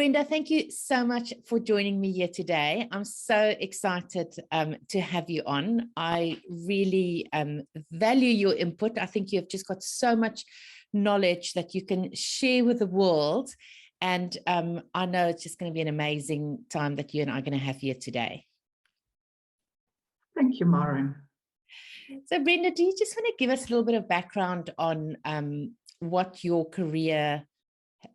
Brenda, thank you so much for joining me here today. I'm so excited to have you on. I really value your input. I think you've just got so much knowledge that you can share with the world. And I know it's just going to be an amazing time that you and I are going to have here today. Thank you, Maureen. So Brenda, do you just want to give us a little bit of background on what your career,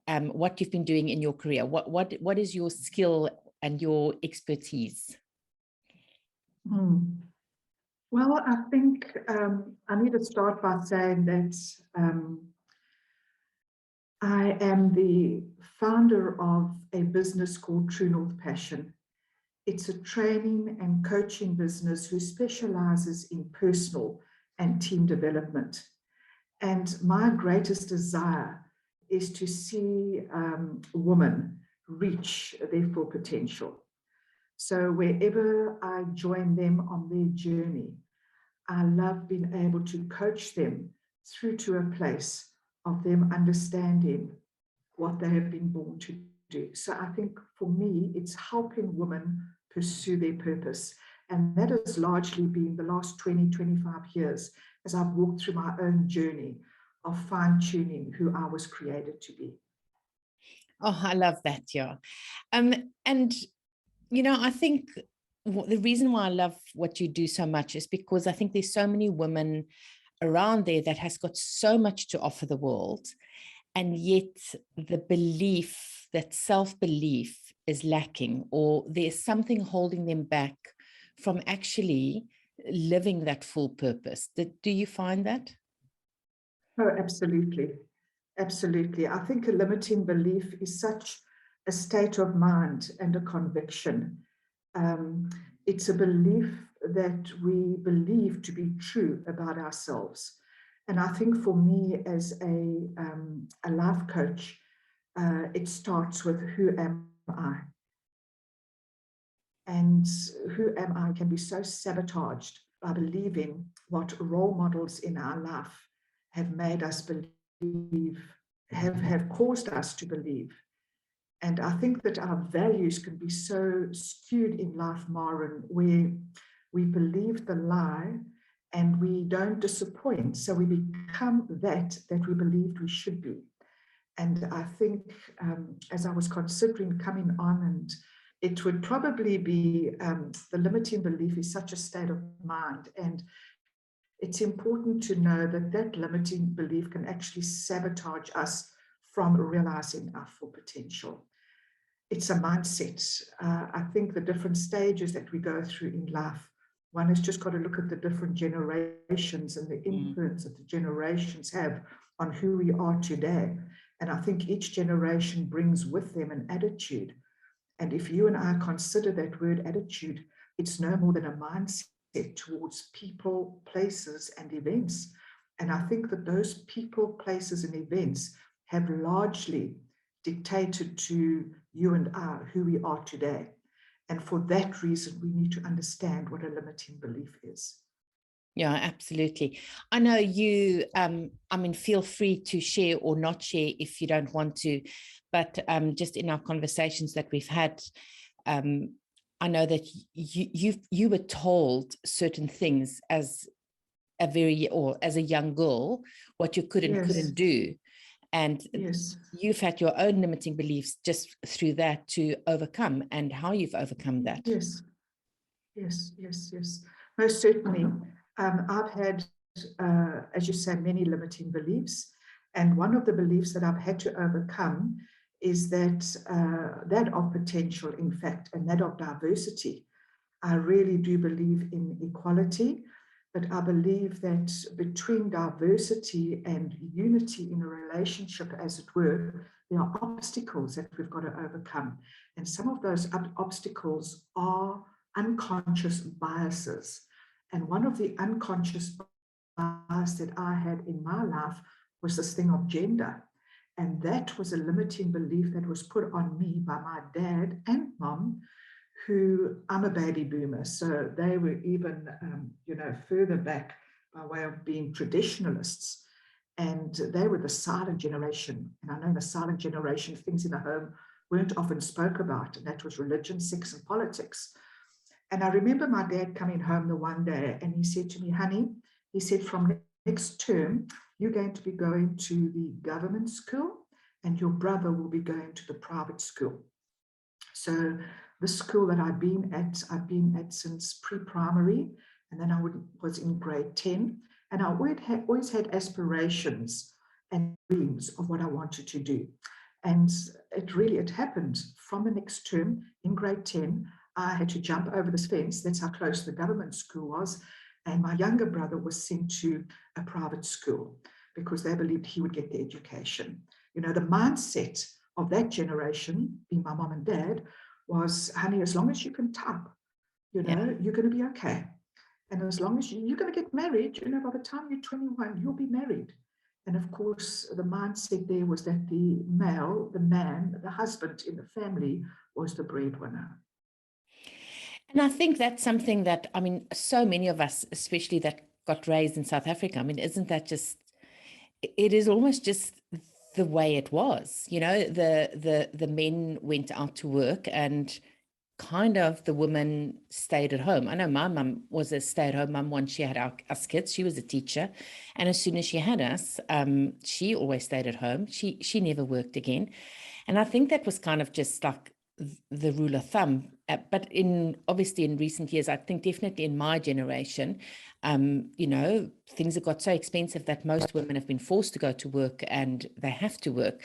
what you've been doing in your career? What is your skill and your expertise? Well, I think I need to start by saying that I am the founder of a business called True North Passion. It's a training and coaching business who specializes in personal and team development. And my greatest desire is to see women reach their full potential. So wherever I join them on their journey, I love being able to coach them through to a place of them understanding what they have been born to do. So I think for me, it's helping women pursue their purpose. And that has largely been the last 20, 25 years as I've walked through my own journey of fine-tuning who I was created to be. Oh, I love that, yeah. And, you know, I think the reason why I love what you do so much is because I think there's so many women around there that has got so much to offer the world. And yet the belief, that self-belief is lacking, or there's something holding them back from actually living that full purpose. Do you find that? Oh, absolutely. Absolutely. I think a limiting belief is such a state of mind and a conviction. It's a belief that we believe to be true about ourselves. And I think for me as a life coach, it starts with who am I? And who am I can be so sabotaged by believing what role models in our life have made us believe, have caused us to believe. And I think that our values can be so skewed in life, Maren, where we believe the lie and we don't disappoint. So we become that we believed we should be. And I think as I was considering coming on, and it would probably be the limiting belief is such a state of mind. And it's important to know that that limiting belief can actually sabotage us from realizing our full potential. It's a mindset. I think the different stages that we go through in life, one has just got to look at the different generations and the influence that the generations have on who we are today. And I think each generation brings with them an attitude. And if you and I consider that word attitude, it's no more than a mindset towards people, places, and events. And I think that those people, places, and events have largely dictated to you and I who we are today. And for that reason, we need to understand what a limiting belief is. Yeah, absolutely. I know you, I mean, feel free to share or not share if you don't want to, but just in our conversations that we've had, I know that you were told certain things as a young girl, what you could and couldn't do. And you've had your own limiting beliefs just through that to overcome, and how you've overcome that. Yes. Most certainly. I've had, as you say, many limiting beliefs. And one of the beliefs that I've had to overcome is that that of potential, in fact, and that of diversity. I really do believe in equality, but I believe that between diversity and unity in a relationship, as it were, there are obstacles that we've got to overcome. And some of those obstacles are unconscious biases. And one of the unconscious biases that I had in my life was this thing of gender. And that was a limiting belief that was put on me by my dad and mom, who I'm a baby boomer. So they were even, further back by way of being traditionalists. And they were the silent generation. And I know in the silent generation, things in the home weren't often spoke about, and that was religion, sex, and politics. And I remember my dad coming home the one day, and he said to me, honey, he said, from next term, you're going to be going to the government school, and your brother will be going to the private school. So the school that I've been at since pre-primary, and then I was in grade 10, and I always had aspirations and dreams of what I wanted to do. And it happened. From the next term in grade 10, I had to jump over this fence. That's how close the government school was. And my younger brother was sent to a private school because they believed he would get the education. You know, the mindset of that generation, being my mom and dad, was, honey, as long as you can type, you know, you're going to be okay. And as long as you're going to get married, you know, by the time you're 21, you'll be married. And of course, the mindset there was that the male, the man, the husband in the family was the breadwinner. And I think that's something that, I mean, so many of us, especially that got raised in South Africa, I mean, isn't that just, it is almost just the way it was, you know, the men went out to work and kind of the women stayed at home. I know my mum was a stay-at-home mum once she had us kids. She was a teacher, and as soon as she had us, she always stayed at home. She never worked again, and I think that was kind of just like the rule of thumb. But obviously in recent years, I think definitely in my generation, you know, things have got so expensive that most women have been forced to go to work, and they have to work.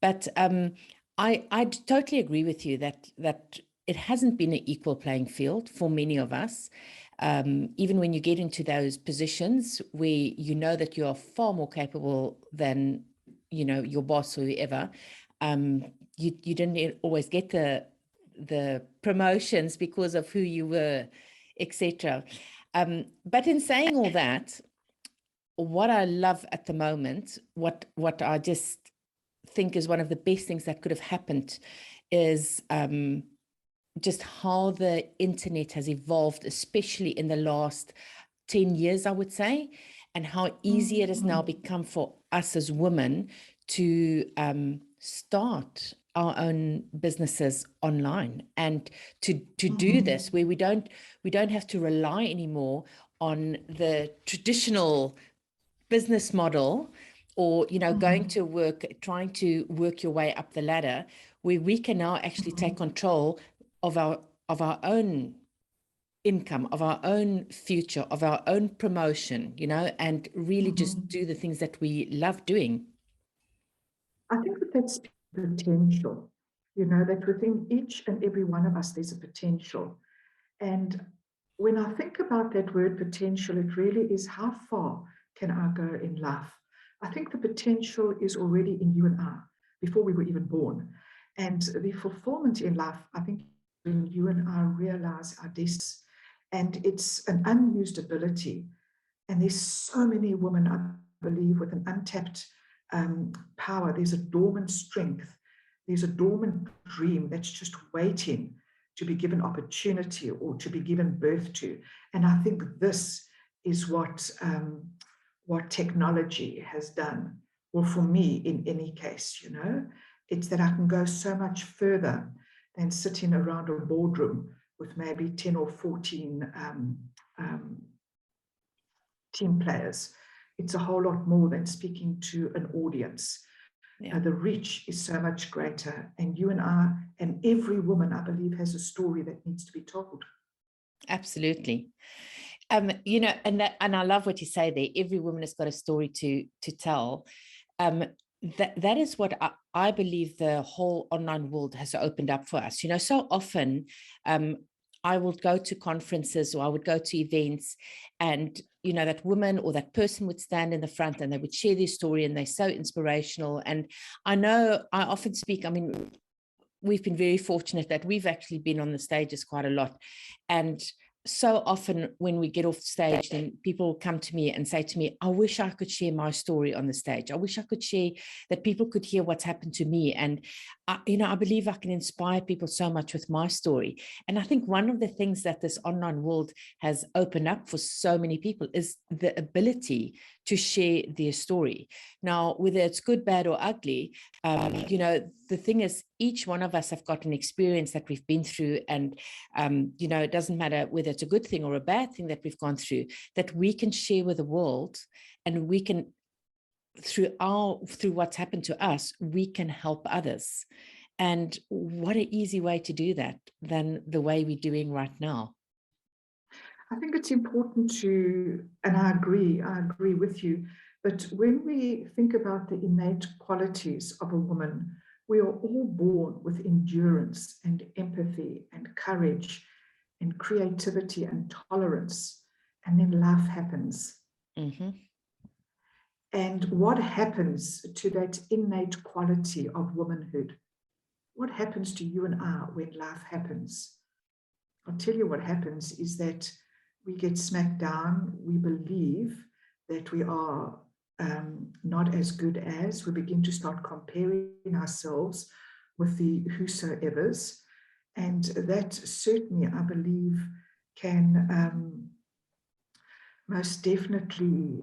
But I totally agree with you that it hasn't been an equal playing field for many of us. Even when you get into those positions where you know that you are far more capable than, you know, your boss or whoever, you didn't always get the promotions because of who you were, etc. But in saying all that, what I love at the moment, what I just think is one of the best things that could have happened is just how the internet has evolved, especially in the last 10 years, I would say, and how easy it has now become for us as women to start our own businesses online, and to do this where we don't have to rely anymore on the traditional business model, or, you know, going to work, trying to work your way up the ladder, where we can now actually take control of our own income, of our own future, of our own promotion, you know, and really just do the things that we love doing. I think that that's potential, you know, that within each and every one of us, there's a potential. And when I think about that word potential, it really is, how far can I go in life? I think the potential is already in you and I before we were even born. And the fulfillment in life, I think, when you and I realize our destiny, and it's an unused ability. And there's so many women, I believe, with an untapped power. There's a dormant strength. There's a dormant dream that's just waiting to be given opportunity or to be given birth to. And I think this is what technology has done. Well, for me, in any case, you know, it's that I can go so much further than sitting around a boardroom with maybe 10 or 14 team players. It's a whole lot more than speaking to an audience. The reach is so much greater, and you and I, and every woman, I believe, has a story that needs to be told. Absolutely. You know, and I love what you say there. Every woman has got a story to tell. That is what I believe the whole online world has opened up for us. You know, so often I will go to conferences, or I would go to events, and, you know, that woman or that person would stand in the front and they would share their story, and they're so inspirational. And I know I often speak, I mean, we've been very fortunate that we've actually been on the stages quite a lot. And so often when we get off stage, then people come to me and say to me, I wish I could share my story on the stage. I wish I could share, that people could hear what's happened to me. And, you know, I believe I can inspire people so much with my story. And I think one of the things that this online world has opened up for so many people is the ability to share their story. Now, whether it's good, bad, or ugly, the thing is, each one of us have got an experience that we've been through, and it doesn't matter whether it's a good thing or a bad thing that we've gone through, that we can share with the world, and we can, through what's happened to us, we can help others. And what an easy way to do that than the way we're doing right now. I think it's important to, and I agree with you, but when we think about the innate qualities of a woman, we are all born with endurance and empathy and courage and creativity and tolerance, and then life happens. Mm-hmm. And what happens to that innate quality of womanhood? What happens to you and I when life happens? I'll tell you what happens is that we get smacked down. We believe that we are not as good as. We begin to start comparing ourselves with the whosoevers. And that certainly, I believe, can most definitely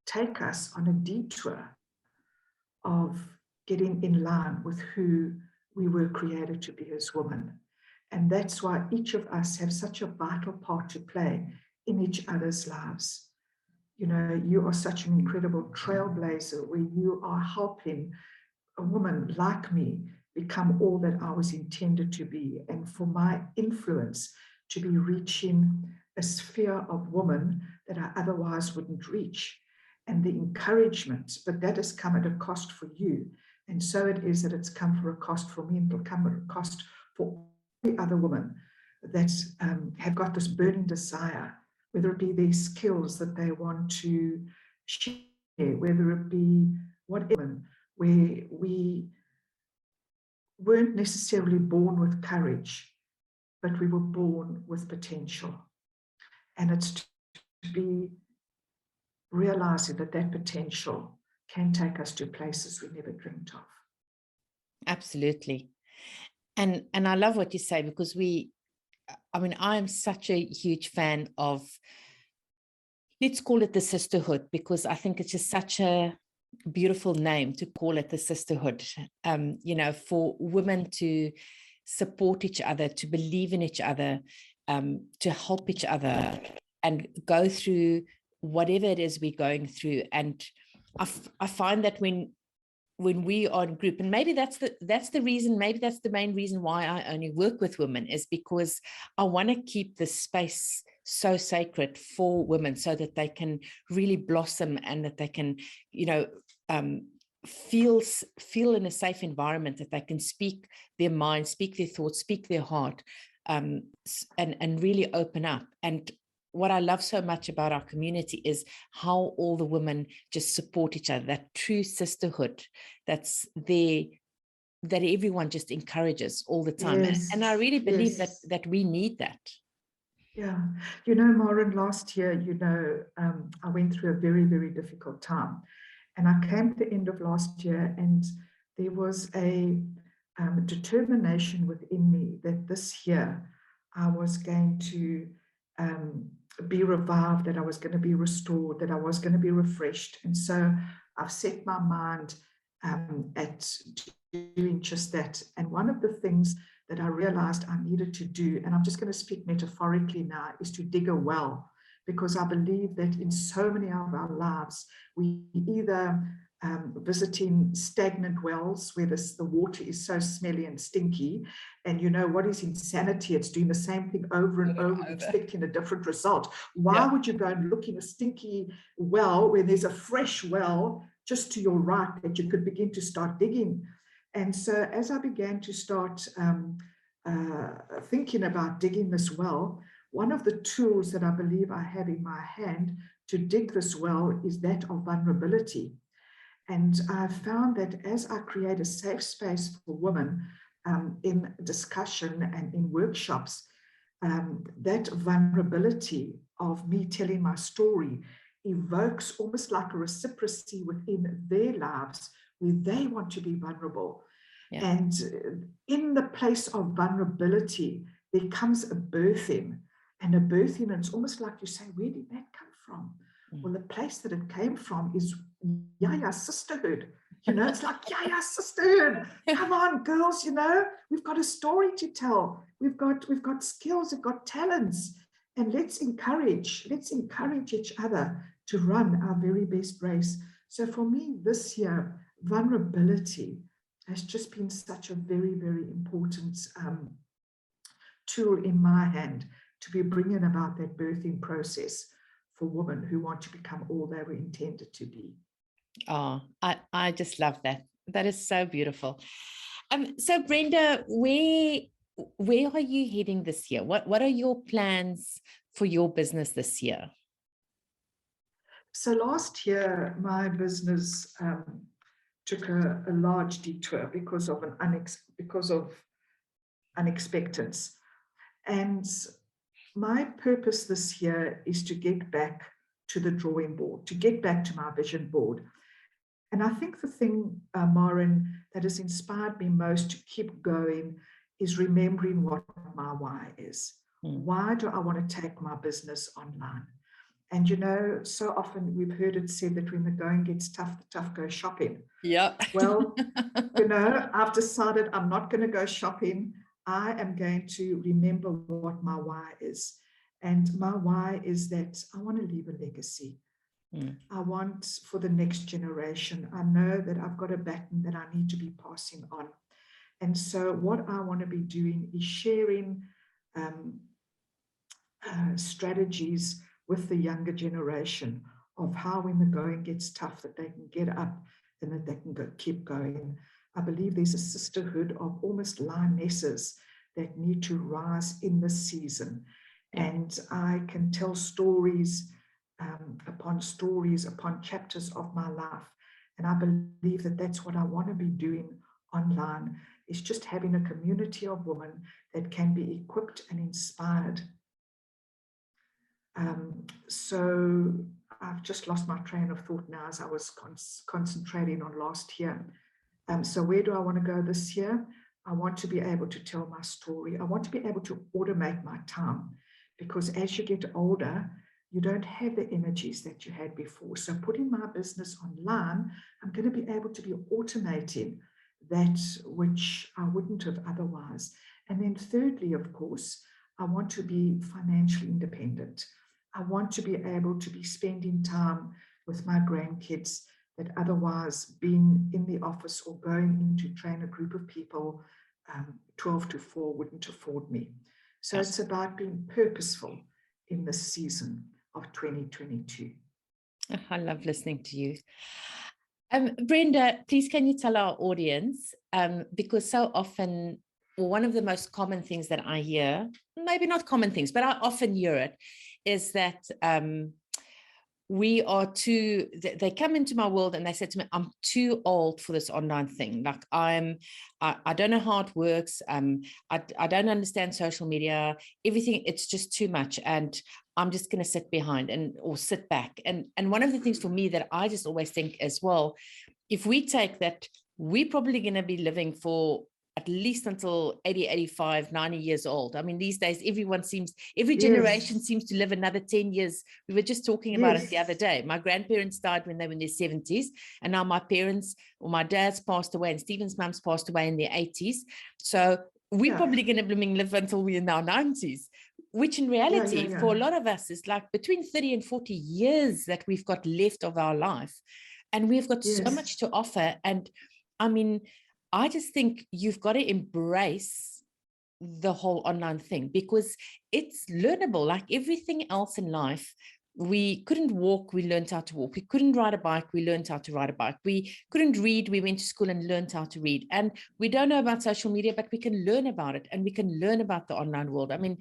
take us on a detour of getting in line with who we were created to be as women. And that's why each of us have such a vital part to play in each other's lives. You are such an incredible trailblazer where you are helping a woman like me become all that I was intended to be, and for my influence to be reaching a sphere of women that I otherwise wouldn't reach. And the encouragement, but that has come at a cost for you. And so it is that it's come for a cost for me, and it'll come at a cost for the other women that have got this burning desire, whether it be their skills that they want to share, whether it be whatever, where we weren't necessarily born with courage, but we were born with potential. And it's to be realizing that that potential can take us to places we never dreamt of. Absolutely. And I love what you say, because I am such a huge fan of, let's call it the sisterhood, because I think it's just such a beautiful name to call it, the sisterhood. For women to support each other, to believe in each other, to help each other, and go through whatever it is we're going through. And I find that when we are in group, and maybe that's the reason, maybe that's the main reason why I only work with women, is because I want to keep the space so sacred for women, so that they can really blossom, and that they can, feel in a safe environment, that they can speak their mind, speak their thoughts, speak their heart, and really open up. And what I love so much about our community is how all the women just support each other, that true sisterhood that's there, that everyone just encourages all the time. Yes, and I really believe yes. that we need that. Yeah. Maureen, last year, I went through a very, very difficult time. And I came to the end of last year, and there was a determination within me that this year I was going to be revived, that I was going to be restored, that I was going to be refreshed. And so I've set my mind at doing just that. And one of the things that I realized I needed to do, and I'm just going to speak metaphorically now, is to dig a well. Because I believe that in so many of our lives, we either visiting stagnant wells where the water is so smelly and stinky, and what is insanity? It's doing the same thing over and over, expecting a different result. Why would you go and look in a stinky well when there's a fresh well just to your right that you could begin to start digging? And so as I began to start thinking about digging this well, one of the tools that I believe I have in my hand to dig this well is that of vulnerability. And I found that as I create a safe space for women in discussion and in workshops, that vulnerability of me telling my story evokes almost like a reciprocity within their lives where they want to be vulnerable. Yeah. And in the place of vulnerability, there comes a birthing. And it's almost like you say, where did that come from? Well, the place that it came from is Yaya sisterhood. It's like Yaya sisterhood. Come on, girls, we've got a story to tell. We've got skills, we've got talents. And let's encourage each other to run our very best race. So for me this year, vulnerability has just been such a very, very important tool in my hand to be bringing about that birthing process for women who want to become all they were intended to be. Oh, I just love that. That is so beautiful. So Brenda, where are you heading this year? What are your plans for your business this year? So last year, my business took a large detour because of unexpectedness. And my purpose this year is to get back to the drawing board, to get back to my vision board. And I think the thing, Maureen, that has inspired me most to keep going is remembering what my why is. Why do I want to take my business online? And so often we've heard it said that when the going gets tough, the tough go shopping. Yeah. Well, I've decided I'm not going to go shopping. I am going to remember what my why is. And my why is that I want to leave a legacy. I want for the next generation. I know that I've got a baton that I need to be passing on. And so what I want to be doing is sharing strategies with the younger generation of how when the going gets tough that they can get up and that they can keep going. I believe there's a sisterhood of almost lionesses that need to rise in this season. And I can tell stories upon chapters of my life. And I believe that that's what I want to be doing online, is just having a community of women that can be equipped and inspired. So I've just lost my train of thought now as I was concentrating on last year. So where do I want to go this year? I want to be able to tell my story. I want to be able to automate my time, because as you get older, you don't have the energies that you had before. So putting my business online, I'm going to be able to be automating that which I wouldn't have otherwise. And then thirdly, of course, I want to be financially independent. I want to be able to be spending time with my grandkids that otherwise being in the office or going in to train a group of people 12 to 4 wouldn't afford me. So it's about being purposeful in this season of 2022. Oh, I love listening to you. Brenda, please can you tell our audience, because so often, one of the most common things that I hear, maybe not common things, but I often hear it, is that we are too, they come into my world and they say to me, I'm too old for this online thing. Like I don't know how it works. I don't understand social media, everything. It's just too much. And I'm just going to sit behind or sit back. And one of the things for me that I just always think as well, if we take that, we're probably going to be living for at least until 80, 85, 90 years old. I mean, these days, every generation seems to live another 10 years. We were just talking about it the other day. My grandparents died when they were in their 70s. And now my parents or my dad's passed away and Stephen's mum's passed away in their 80s. So we're probably going to live until we're in our 90s, which in reality, for a lot of us, is like between 30 and 40 years that we've got left of our life. And we've got so much to offer. And I mean, I just think you've got to embrace the whole online thing, because it's learnable. Like everything else in life, we couldn't walk, we learned how to walk. We couldn't ride a bike, we learned how to ride a bike. We couldn't read, we went to school and learned how to read. And we don't know about social media, but we can learn about it, and we can learn about the online world. I mean,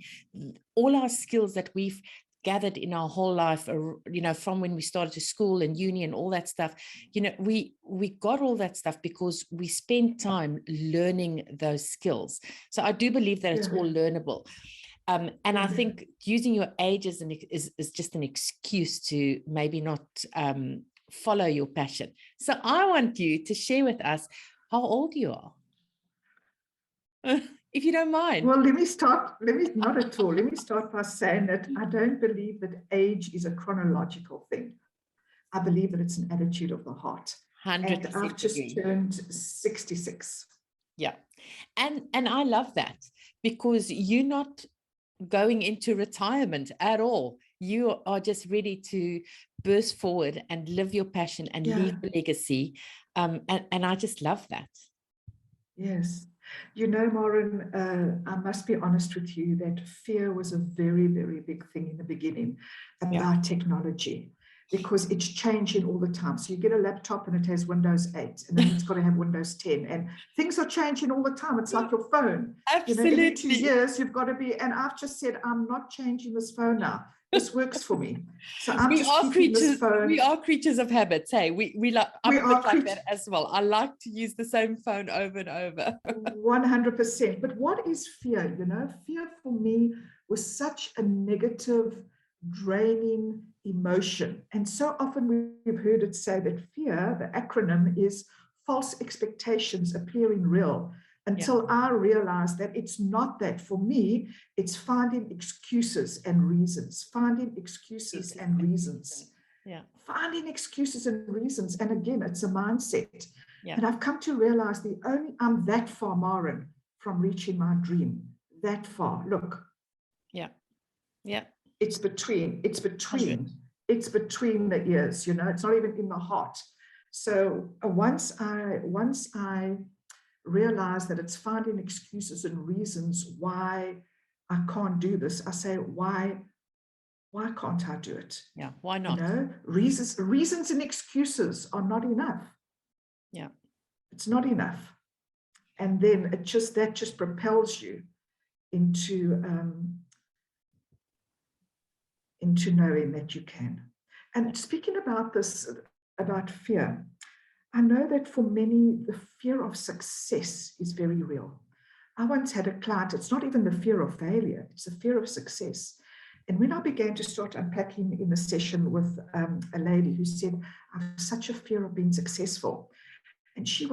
all our skills that we've gathered in our whole life, you know, from when we started to school and uni and all that stuff, you know, we got all that stuff because we spent time learning those skills. So I do believe that it's all learnable. And I think using your age is just an excuse to maybe not follow your passion. So I want you to share with us how old you are, if you don't mind. Well, not at all. Let me start by saying that I don't believe that age is a chronological thing. I believe that it's an attitude of the heart. 100% And I've just agree. turned 66. Yeah. And I love that, because you're not going into retirement at all. You are just ready to burst forward and live your passion and leave a legacy. And I just love that. Yes. You know, Maureen, I must be honest with you that fear was a very, very big thing in the beginning about technology, because it's changing all the time. So you get a laptop and it has Windows 8, and then it's got to have Windows 10, and things are changing all the time. It's like your phone. Absolutely. You know, every 2 years you've got to be, and I've just said, I'm not changing this phone now. This works for me. So I'm just keeping this phone. We are creatures of habits. Hey, we like, I'm a bit like that as well. I like to use the same phone over and over. 100%. But what is fear? You know, fear for me was such a negative, draining emotion. And so often we've heard it say that fear, the acronym, is false expectations appearing real. Until I realized that it's not that. For me, it's finding excuses and reasons, finding excuses and reasons. Finding excuses and reasons. And again, it's a mindset. And I've come to realize I'm that far, Maureen, from reaching my dream. That far. Look. It's between the ears, you know, it's not even in the heart. So once I realize that it's finding excuses and reasons why I can't do this, I say, why can't I do it? Yeah, why not? You know, reasons and excuses are not enough. Yeah. It's not enough. And then that just propels you into knowing that you can. And speaking about this, about fear, I know that for many, the fear of success is very real. I once had a client, it's not even the fear of failure, it's the fear of success. And when I began to start unpacking in a session with a lady who said, I have such a fear of being successful. And she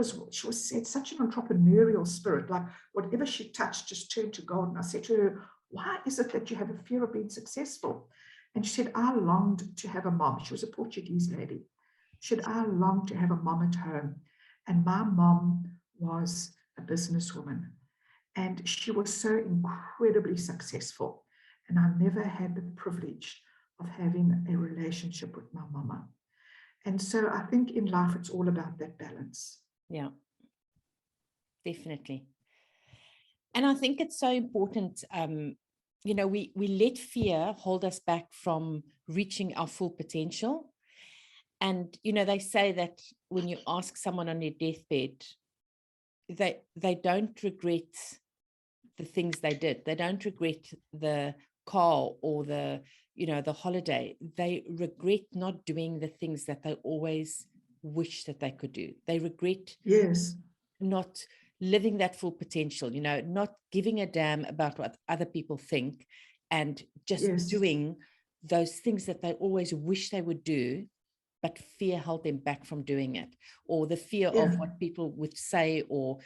said such an entrepreneurial spirit, like whatever she touched just turned to gold. And I said to her, why is it that you have a fear of being successful? And she said, I longed to have a mom. She was a Portuguese lady. She said, I longed to have a mom at home. And my mom was a businesswoman. And she was so incredibly successful. And I never had the privilege of having a relationship with my mama. And so I think in life, it's all about that balance. Yeah, definitely. And I think it's so important, you know, we let fear hold us back from reaching our full potential. And, you know, they say that when you ask someone on their deathbed, they don't regret the things they did. They don't regret the car or the, you know, the holiday. They regret not doing the things that they always wish that they could do. They regret not living that full potential, you know, not giving a damn about what other people think, and just doing those things that they always wish they would do, but fear held them back from doing it, or the fear of what people would say, or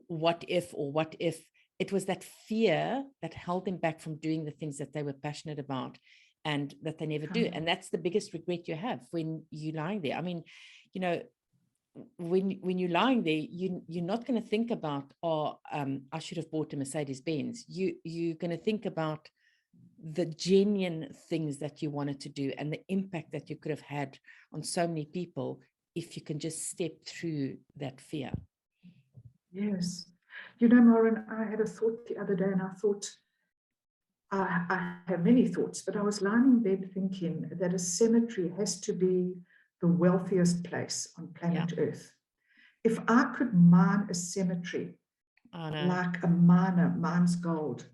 what if. It was that fear that held them back from doing the things that they were passionate about and that they never do. And that's the biggest regret you have when you're lying there. I mean, you know, when you're lying there, you're not going to think about, I should have bought a Mercedes-Benz. You're going to think about the genuine things that you wanted to do and the impact that you could have had on so many people if you can just step through that fear. Yes. You know, Maureen, I had a thought the other day, and I thought, I have many thoughts, but I was lying in bed thinking that a cemetery has to be the wealthiest place on planet Earth. If I could mine a cemetery like a miner mines gold,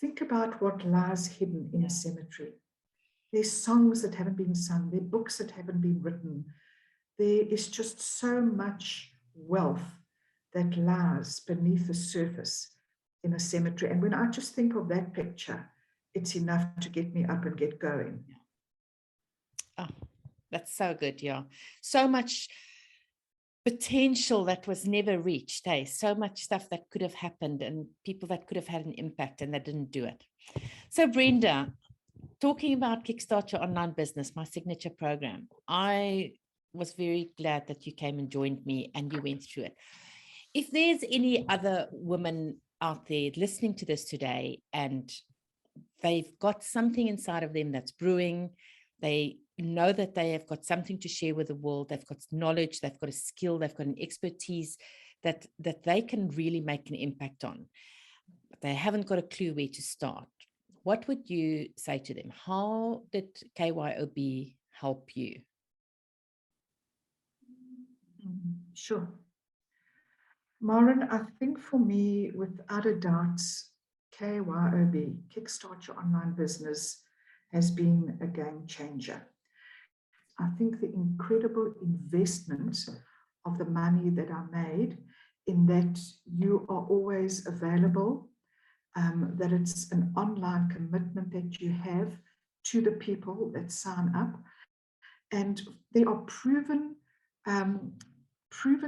think about what lies hidden in a cemetery. There's songs that haven't been sung, there are books that haven't been written. There is just so much wealth that lies beneath the surface in a cemetery. And when I just think of that picture, it's enough to get me up and get going. Oh, that's so good. Yeah. So much potential that was never reached. Hey, so much stuff that could have happened and people that could have had an impact and they didn't do it. So Brenda, talking about Kickstart Your Online Business, my signature program, I was very glad that you came and joined me and you went through it. If there's any other women out there listening to this today and they've got something inside of them that's brewing, they know that they have got something to share with the world, they've got knowledge, they've got a skill, they've got an expertise that they can really make an impact on, but they haven't got a clue where to start, what would you say to them? How did KYOB help you? Sure. Maren, I think for me, without a doubt, KYOB, Kickstart Your Online Business, has been a game changer. I think the incredible investment of the money that I made in that you are always available, that it's an online commitment that you have to the people that sign up. And there are proven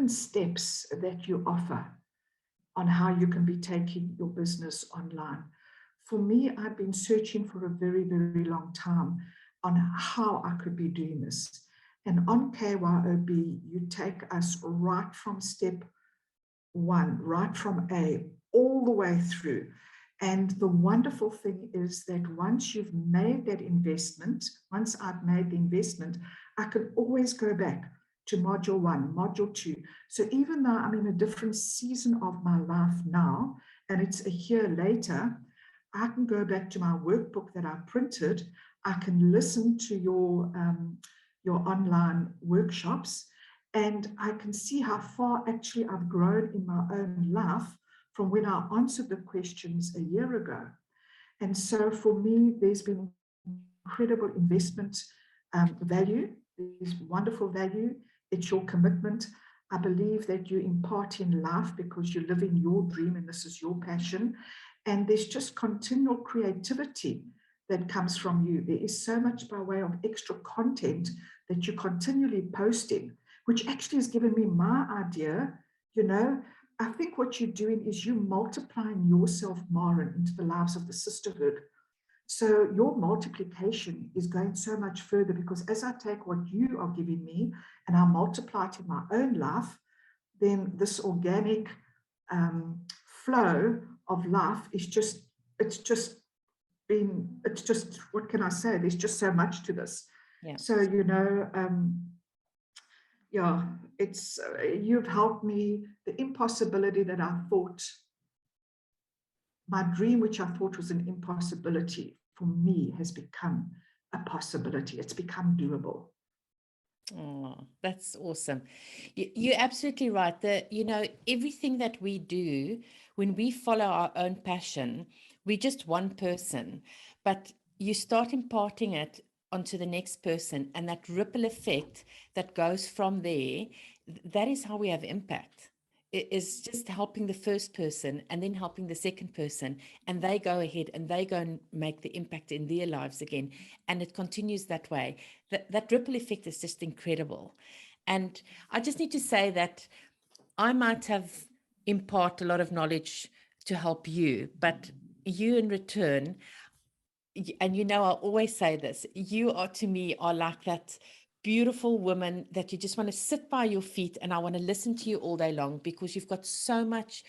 steps that you offer on how you can be taking your business online. For me, I've been searching for a very, very long time on how I could be doing this. And on KYOB, you take us right from step one, right from A, all the way through. And the wonderful thing is that once you've made that investment, once I've made the investment, I can always go back to module 1, module 2. So even though I'm in a different season of my life now, and it's a year later, I can go back to my workbook that I printed. I can listen to your online workshops, and I can see how far actually I've grown in my own life from when I answered the questions a year ago. And so for me, there's been incredible investment value. There's wonderful value. It's your commitment. I believe that you impart in life because you're living your dream and this is your passion. And there's just continual creativity that comes from you. There is so much by way of extra content that you're continually posting, which actually has given me my idea. You know, I think what you're doing is you're multiplying yourself, Maren, into the lives of the sisterhood. So your multiplication is going so much further, because as I take what you are giving me and I multiply it in my own life, then this organic flow of life is just, what can I say? There's just so much to this. Yeah. So, you know, yeah, it's, you've helped me. The impossibility that I thought, my dream, which I thought was an impossibility, for me has become a possibility. It's become doable. Oh, that's awesome. You're absolutely right. That, you know, everything that we do, when we follow our own passion, we're just one person, but you start imparting it onto the next person, and that ripple effect that goes from there, that is how we have impact. It is just helping the first person and then helping the second person, and they go ahead and they go and make the impact in their lives again. And it continues that way. That ripple effect is just incredible. And I just need to say that I might have impart a lot of knowledge to help you, but you in return, and you know, I always say this, you are to me are like that beautiful woman that you just want to sit by your feet and I want to listen to you all day long, because you've got so much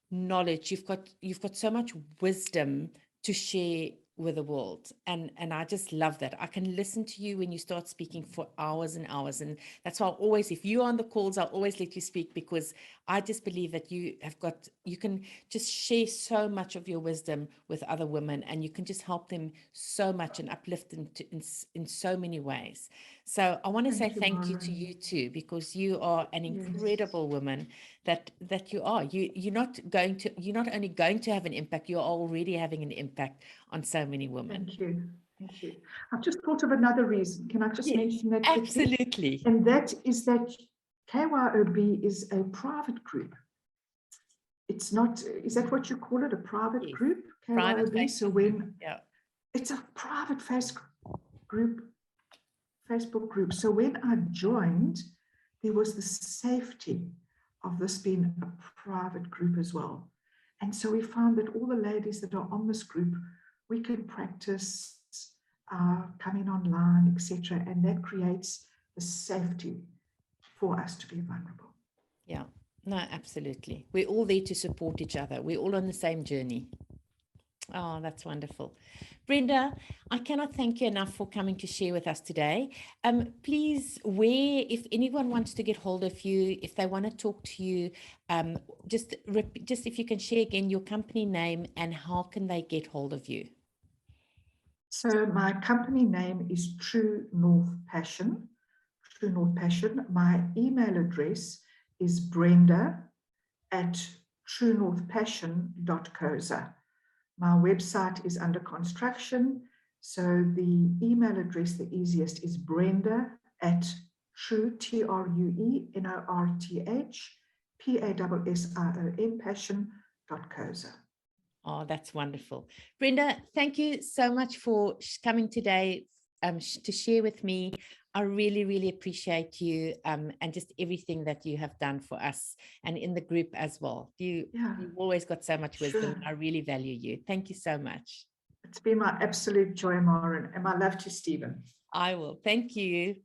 knowledge, you've got so much wisdom to share with the world, and I just love that. I can listen to you when you start speaking for hours and hours, and that's why I always, if you're on the calls, I'll always let you speak, because I just believe that you can just share so much of your wisdom with other women, and you can just help them so much and uplift them in so many ways. So I want to say thank you to you too, because you are an incredible woman that you are. You're not only going to have an impact, you're already having an impact on so many women. Thank you. Thank you. I've just thought of another reason. Can I just mention that quickly? Absolutely. And that is that KYOB is a private group. It's not, is that what you call it? A private group? KYOB? Private so when, yeah. It's a private Facebook group. So when I joined, there was the safety of this being a private group as well. And so we found that all the ladies that are on this group, we can practice coming online, etc. And that creates the safety for us to be vulnerable. Yeah, no, absolutely. We're all there to support each other. We're all on the same journey. Oh, that's wonderful. Brenda, I cannot thank you enough for coming to share with us today. Please, if anyone wants to get hold of you, if they want to talk to you, just if you can share again your company name and how can they get hold of you? So my company name is True North Passion. True North Passion. My email address is brenda@truenorthpassion.co.za. My website is under construction. So the email address, the easiest, is brenda@true, TRUENORTH, passion.co.za. Oh, that's wonderful. Brenda, thank you so much for coming today to share with me. I really, really appreciate you and just everything that you have done for us and in the group as well. You've always got so much wisdom. Sure. I really value you. Thank you so much. It's been my absolute joy, Maren, and my love to Stephen. I will. Thank you.